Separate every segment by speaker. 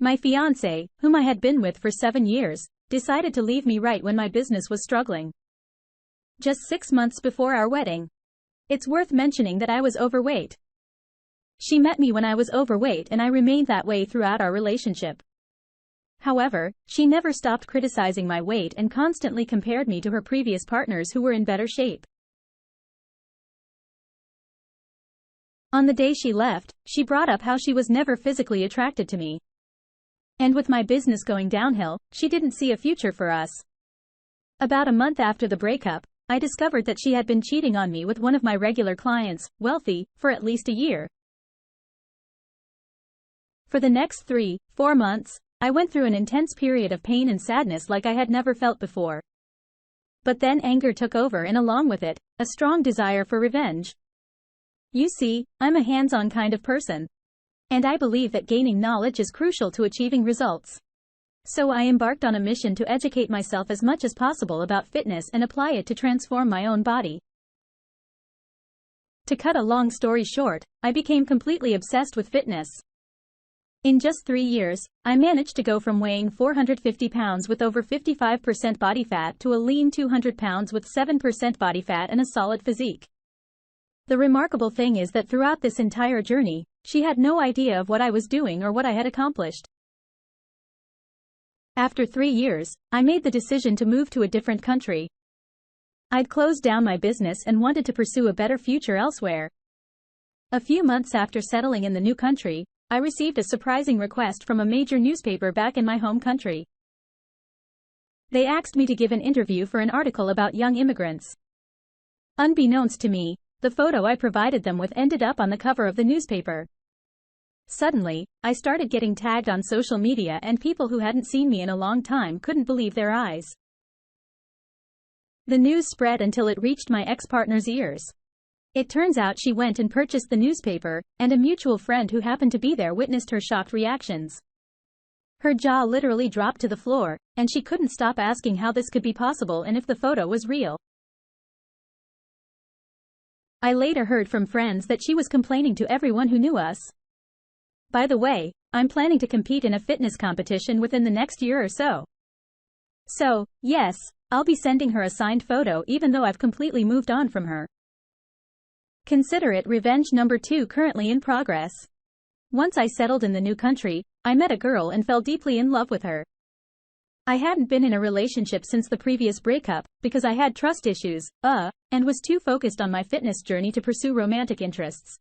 Speaker 1: My fiancé, whom I had been with for 7 years, decided to leave me right when my business was struggling. Just 6 months before our wedding. It's worth mentioning that I was overweight. She met me when I was overweight and I remained that way throughout our relationship. However, she never stopped criticizing my weight and constantly compared me to her previous partners who were in better shape. On the day she left, she brought up how she was never physically attracted to me. And with my business going downhill, she didn't see a future for us. About a month after the breakup, I discovered that she had been cheating on me with one of my regular clients, wealthy, for at least a year. For the next 3-4 months, I went through an intense period of pain and sadness like I had never felt before. But then anger took over and along with it, a strong desire for revenge. You see, I'm a hands-on kind of person. And I believe that gaining knowledge is crucial to achieving results. So I embarked on a mission to educate myself as much as possible about fitness and apply it to transform my own body. To cut a long story short, I became completely obsessed with fitness. In just 3 years, I managed to go from weighing 450 pounds with over 55% body fat to a lean 200 pounds with 7% body fat and a solid physique. The remarkable thing is that throughout this entire journey, she had no idea of what I was doing or what I had accomplished. After 3 years, I made the decision to move to a different country. I'd closed down my business and wanted to pursue a better future elsewhere. A few months after settling in the new country, I received a surprising request from a major newspaper back in my home country. They asked me to give an interview for an article about young immigrants. Unbeknownst to me, the photo I provided them with ended up on the cover of the newspaper. Suddenly, I started getting tagged on social media and people who hadn't seen me in a long time couldn't believe their eyes. The news spread until it reached my ex-partner's ears. It turns out she went and purchased the newspaper, and a mutual friend who happened to be there witnessed her shocked reactions. Her jaw literally dropped to the floor, and she couldn't stop asking how this could be possible and if the photo was real. I later heard from friends that she was complaining to everyone who knew us. By the way, I'm planning to compete in a fitness competition within the next year or so. So, yes, I'll be sending her a signed photo even though I've completely moved on from her. Consider it revenge number 2 currently in progress. Once I settled in the new country, I met a girl and fell deeply in love with her. I hadn't been in a relationship since the previous breakup, because I had trust issues, and was too focused on my fitness journey to pursue romantic interests.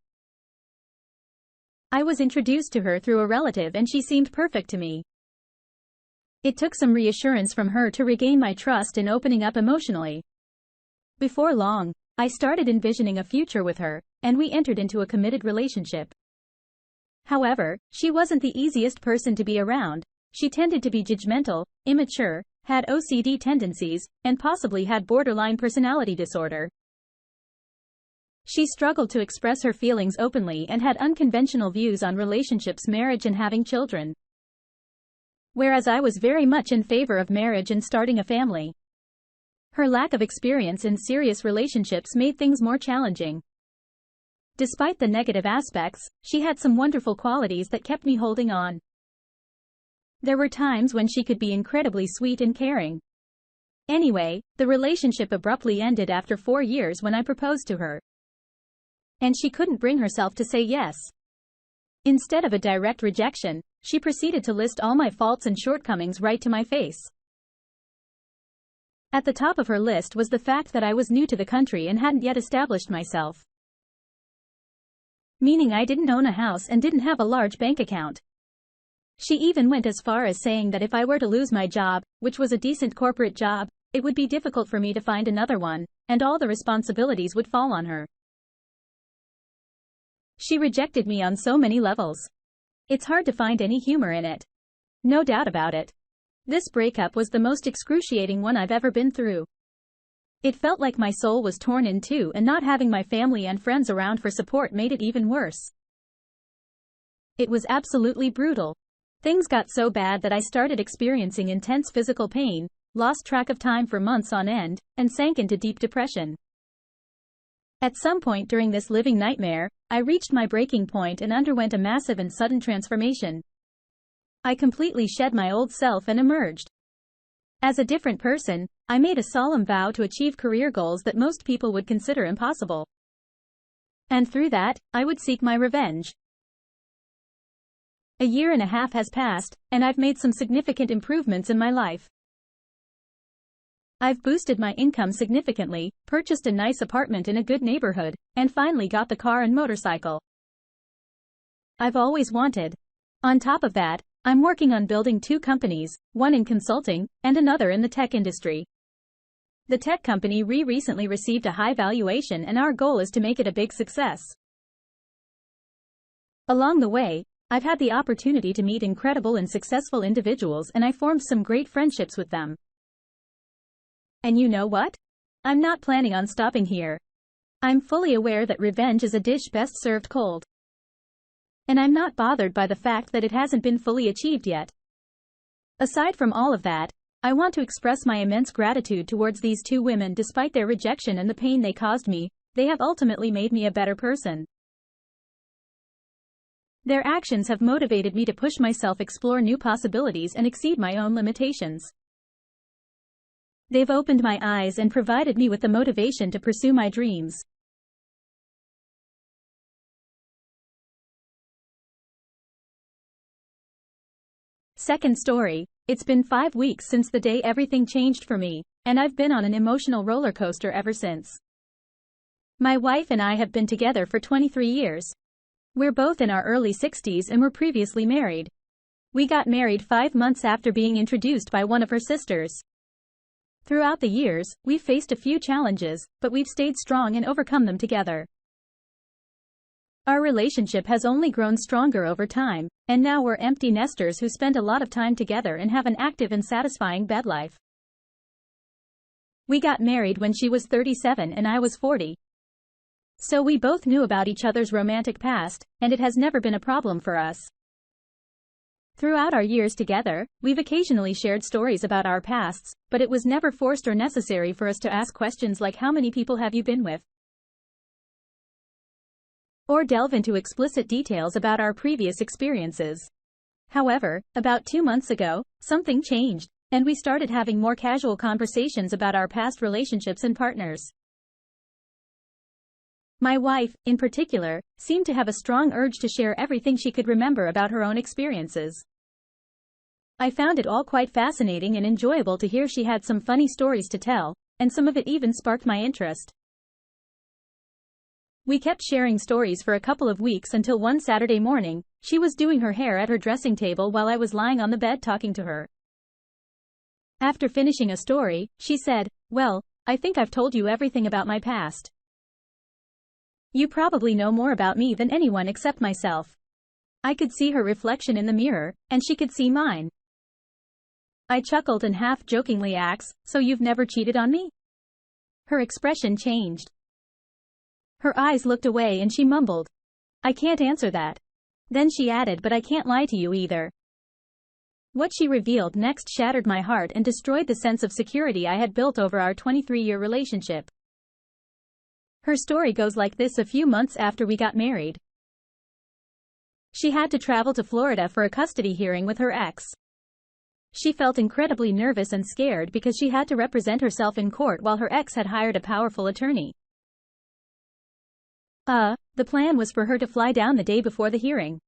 Speaker 1: I was introduced to her through a relative and she seemed perfect to me. It took some reassurance from her to regain my trust and opening up emotionally. Before long, I started envisioning a future with her, and we entered into a committed relationship. However, she wasn't the easiest person to be around. She tended to be judgmental, immature, had OCD tendencies, and possibly had borderline personality disorder. She struggled to express her feelings openly and had unconventional views on relationships, marriage, and having children. Whereas I was very much in favor of marriage and starting a family. Her lack of experience in serious relationships made things more challenging. Despite the negative aspects, she had some wonderful qualities that kept me holding on. There were times when she could be incredibly sweet and caring. Anyway, the relationship abruptly ended after 4 years when I proposed to her. And she couldn't bring herself to say yes. Instead of a direct rejection, she proceeded to list all my faults and shortcomings right to my face. At the top of her list was the fact that I was new to the country and hadn't yet established myself. Meaning I didn't own a house and didn't have a large bank account. She even went as far as saying that if I were to lose my job, which was a decent corporate job, it would be difficult for me to find another one, and all the responsibilities would fall on her. She rejected me on so many levels. It's hard to find any humor in it. No doubt about it. This breakup was the most excruciating one I've ever been through. It felt like my soul was torn in two, and not having my family and friends around for support made it even worse. It was absolutely brutal. Things got so bad that I started experiencing intense physical pain, lost track of time for months on end, and sank into deep depression. At some point during this living nightmare, I reached my breaking point and underwent a massive and sudden transformation. I completely shed my old self and emerged as a different person. I made a solemn vow to achieve career goals that most people would consider impossible. And through that, I would seek my revenge. A year and a half has passed, and I've made some significant improvements in my life. I've boosted my income significantly, purchased a nice apartment in a good neighborhood, and finally got the car and motorcycle I've always wanted. On top of that, I'm working on building 2 companies, one in consulting, and another in the tech industry. The tech company recently received a high valuation, and our goal is to make it a big success. Along the way, I've had the opportunity to meet incredible and successful individuals, and I formed some great friendships with them. And you know what? I'm not planning on stopping here. I'm fully aware that revenge is a dish best served cold. And I'm not bothered by the fact that it hasn't been fully achieved yet. Aside from all of that, I want to express my immense gratitude towards these 2 women. Despite their rejection and the pain they caused me, they have ultimately made me a better person. Their actions have motivated me to push myself, explore new possibilities, and exceed my own limitations. They've opened my eyes and provided me with the motivation to pursue my dreams. Second story. It's been 5 weeks since the day everything changed for me, and I've been on an emotional roller coaster ever since. My wife and I have been together for 23 years. We're both in our early 60s and were previously married. We got married 5 months after being introduced by one of her sisters. Throughout the years, we've faced a few challenges, but we've stayed strong and overcome them together. Our relationship has only grown stronger over time, and now we're empty nesters who spend a lot of time together and have an active and satisfying bed life. We got married when she was 37 and I was 40. So we both knew about each other's romantic past, and it has never been a problem for us. Throughout our years together, we've occasionally shared stories about our pasts, but it was never forced or necessary for us to ask questions like how many people have you been with? Or delve into explicit details about our previous experiences. However, about 2 months ago, something changed, and we started having more casual conversations about our past relationships and partners. My wife, in particular, seemed to have a strong urge to share everything she could remember about her own experiences. I found it all quite fascinating and enjoyable to hear she had some funny stories to tell, and some of it even sparked my interest. We kept sharing stories for a couple of weeks until one Saturday morning, she was doing her hair at her dressing table while I was lying on the bed talking to her. After finishing a story, she said, "Well, I think I've told you everything about my past. You probably know more about me than anyone except myself." I could see her reflection in the mirror, and she could see mine. I chuckled and half-jokingly asked, "So you've never cheated on me?" Her expression changed. Her eyes looked away and she mumbled, "I can't answer that." Then she added, "But I can't lie to you either." What she revealed next shattered my heart and destroyed the sense of security I had built over our 23-year relationship. Her story goes like this: a few months after we got married, she had to travel to Florida for a custody hearing with her ex. She felt incredibly nervous and scared because she had to represent herself in court while her ex had hired a powerful attorney. The plan was for her to fly down the day before the hearing,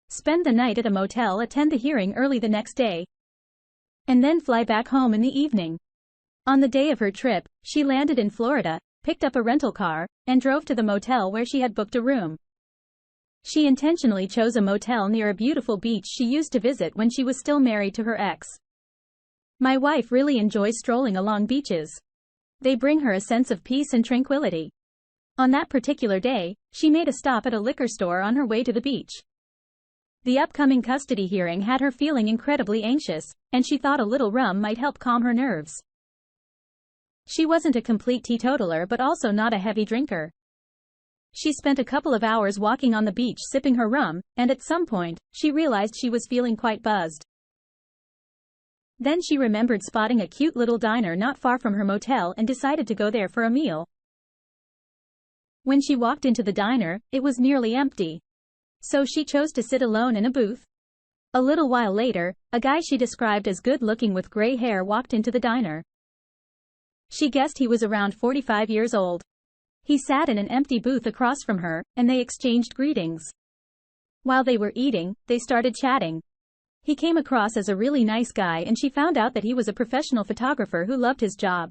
Speaker 1: spend the night at a motel, attend the hearing early the next day, and then fly back home in the evening. On the day of her trip, she landed in Florida, picked up a rental car, and drove to the motel where she had booked a room. She intentionally chose a motel near a beautiful beach she used to visit when she was still married to her ex. My wife really enjoys strolling along beaches. They bring her a sense of peace and tranquility. On that particular day, she made a stop at a liquor store on her way to the beach. The upcoming custody hearing had her feeling incredibly anxious, and she thought a little rum might help calm her nerves. She wasn't a complete teetotaler but also not a heavy drinker. She spent a couple of hours walking on the beach sipping her rum, and at some point, she realized she was feeling quite buzzed. Then she remembered spotting a cute little diner not far from her motel and decided to go there for a meal. When she walked into the diner, it was nearly empty. So she chose to sit alone in a booth. A little while later, a guy she described as good-looking with gray hair walked into the diner. She guessed he was around 45 years old. He sat in an empty booth across from her, and they exchanged greetings. While they were eating, they started chatting. He came across as a really nice guy, and she found out that he was a professional photographer who loved his job.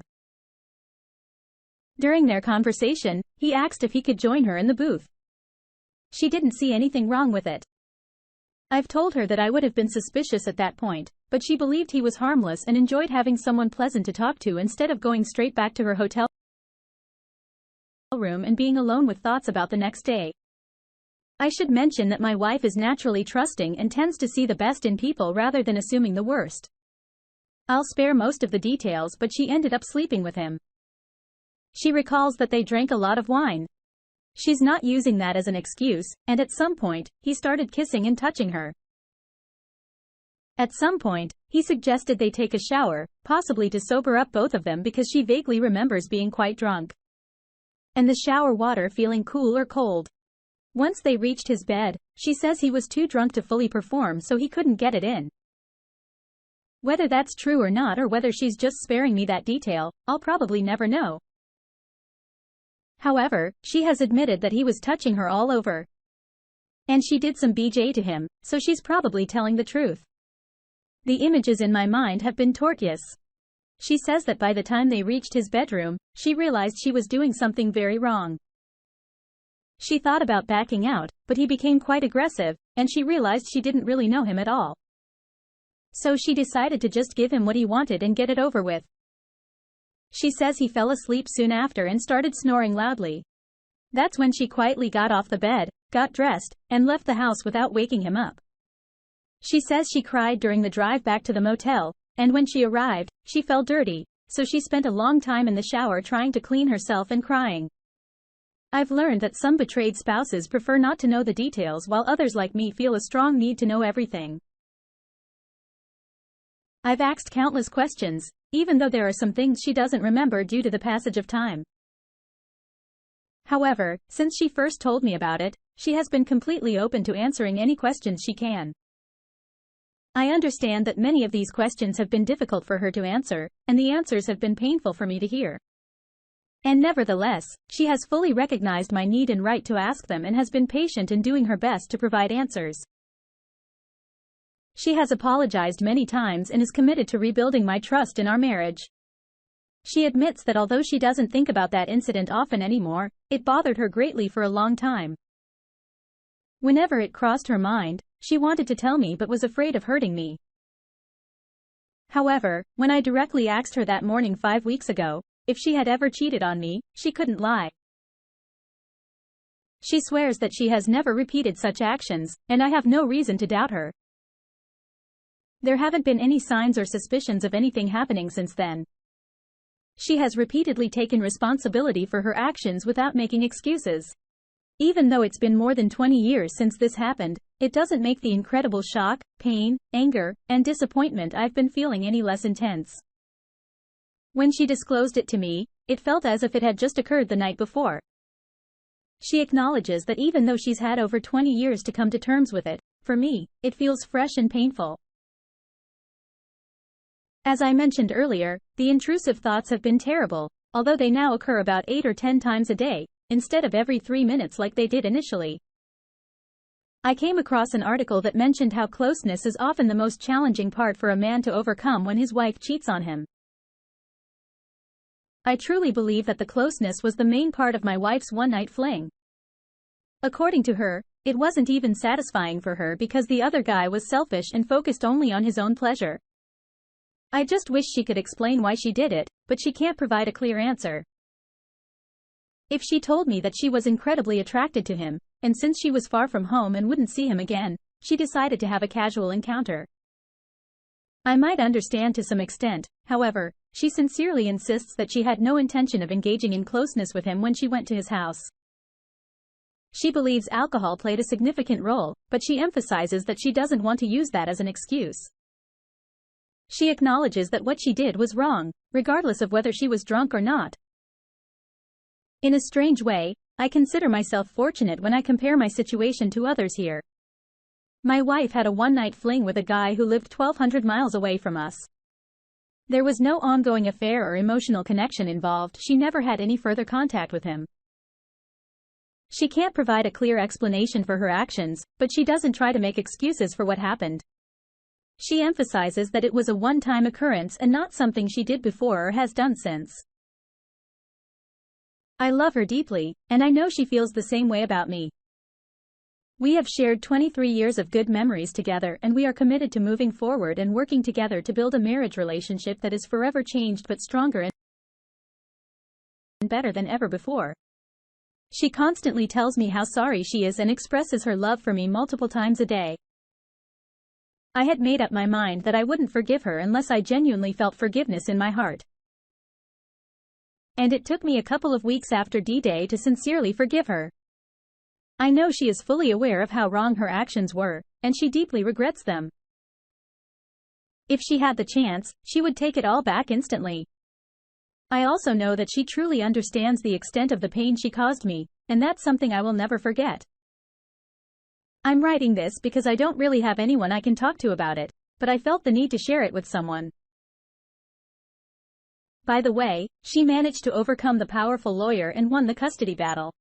Speaker 1: During their conversation, he asked if he could join her in the booth. She didn't see anything wrong with it. I've told her that I would have been suspicious at that point, but she believed he was harmless and enjoyed having someone pleasant to talk to instead of going straight back to her hotel room and being alone with thoughts about the next day. I should mention that my wife is naturally trusting and tends to see the best in people rather than assuming the worst. I'll spare most of the details, but she ended up sleeping with him. She recalls that they drank a lot of wine. She's not using that as an excuse, and at some point, he started kissing and touching her. At some point, he suggested they take a shower, possibly to sober up both of them because she vaguely remembers being quite drunk. And the shower water feeling cool or cold. Once they reached his bed, she says he was too drunk to fully perform, so he couldn't get it in. Whether that's true or not, or whether she's just sparing me that detail, I'll probably never know. However, she has admitted that he was touching her all over. And she did some BJ to him, so she's probably telling the truth. The images in my mind have been tortuous. She says that by the time they reached his bedroom, she realized she was doing something very wrong. She thought about backing out, but he became quite aggressive, and she realized she didn't really know him at all. So she decided to just give him what he wanted and get it over with. She says he fell asleep soon after and started snoring loudly. That's when she quietly got off the bed, got dressed, and left the house without waking him up. She says she cried during the drive back to the motel, and when she arrived, she felt dirty, so she spent a long time in the shower trying to clean herself and crying. I've learned that some betrayed spouses prefer not to know the details, while others like me feel a strong need to know everything. I've asked countless questions, even though there are some things she doesn't remember due to the passage of time. However, since she first told me about it, she has been completely open to answering any questions she can. I understand that many of these questions have been difficult for her to answer, and the answers have been painful for me to hear. And nevertheless, she has fully recognized my need and right to ask them and has been patient in doing her best to provide answers. She has apologized many times and is committed to rebuilding my trust in our marriage. She admits that although she doesn't think about that incident often anymore, it bothered her greatly for a long time. Whenever it crossed her mind, she wanted to tell me but was afraid of hurting me. However, when I directly asked her that morning 5 weeks ago if she had ever cheated on me, she couldn't lie. She swears that she has never repeated such actions, and I have no reason to doubt her. There haven't been any signs or suspicions of anything happening since then. She has repeatedly taken responsibility for her actions without making excuses. Even though it's been more than 20 years since this happened, it doesn't make the incredible shock, pain, anger, and disappointment I've been feeling any less intense. When she disclosed it to me, it felt as if it had just occurred the night before. She acknowledges that even though she's had over 20 years to come to terms with it, for me, it feels fresh and painful. As I mentioned earlier, the intrusive thoughts have been terrible, although they now occur about 8 or 10 times a day, instead of every 3 minutes like they did initially. I came across an article that mentioned how closeness is often the most challenging part for a man to overcome when his wife cheats on him. I truly believe that the closeness was the main part of my wife's one-night fling. According to her, it wasn't even satisfying for her because the other guy was selfish and focused only on his own pleasure. I just wish she could explain why she did it, but she can't provide a clear answer. If she told me that she was incredibly attracted to him, and since she was far from home and wouldn't see him again, she decided to have a casual encounter, I might understand to some extent. However, she sincerely insists that she had no intention of engaging in closeness with him when she went to his house. She believes alcohol played a significant role, but she emphasizes that she doesn't want to use that as an excuse. She acknowledges that what she did was wrong, regardless of whether she was drunk or not. In a strange way, I consider myself fortunate when I compare my situation to others here. My wife had a one-night fling with a guy who lived 1,200 miles away from us. There was no ongoing affair or emotional connection involved. She never had any further contact with him. She can't provide a clear explanation for her actions, but she doesn't try to make excuses for what happened. She emphasizes that it was a one-time occurrence and not something she did before or has done since. I love her deeply, and I know she feels the same way about me. We have shared 23 years of good memories together, and we are committed to moving forward and working together to build a marriage relationship that is forever changed but stronger and better than ever before. She constantly tells me how sorry she is and expresses her love for me multiple times a day. I had made up my mind that I wouldn't forgive her unless I genuinely felt forgiveness in my heart. And it took me a couple of weeks after D-Day to sincerely forgive her. I know she is fully aware of how wrong her actions were, and she deeply regrets them. If she had the chance, she would take it all back instantly. I also know that she truly understands the extent of the pain she caused me, and that's something I will never forget. I'm writing this because I don't really have anyone I can talk to about it, but I felt the need to share it with someone. By the way, she managed to overcome the powerful lawyer and won the custody battle.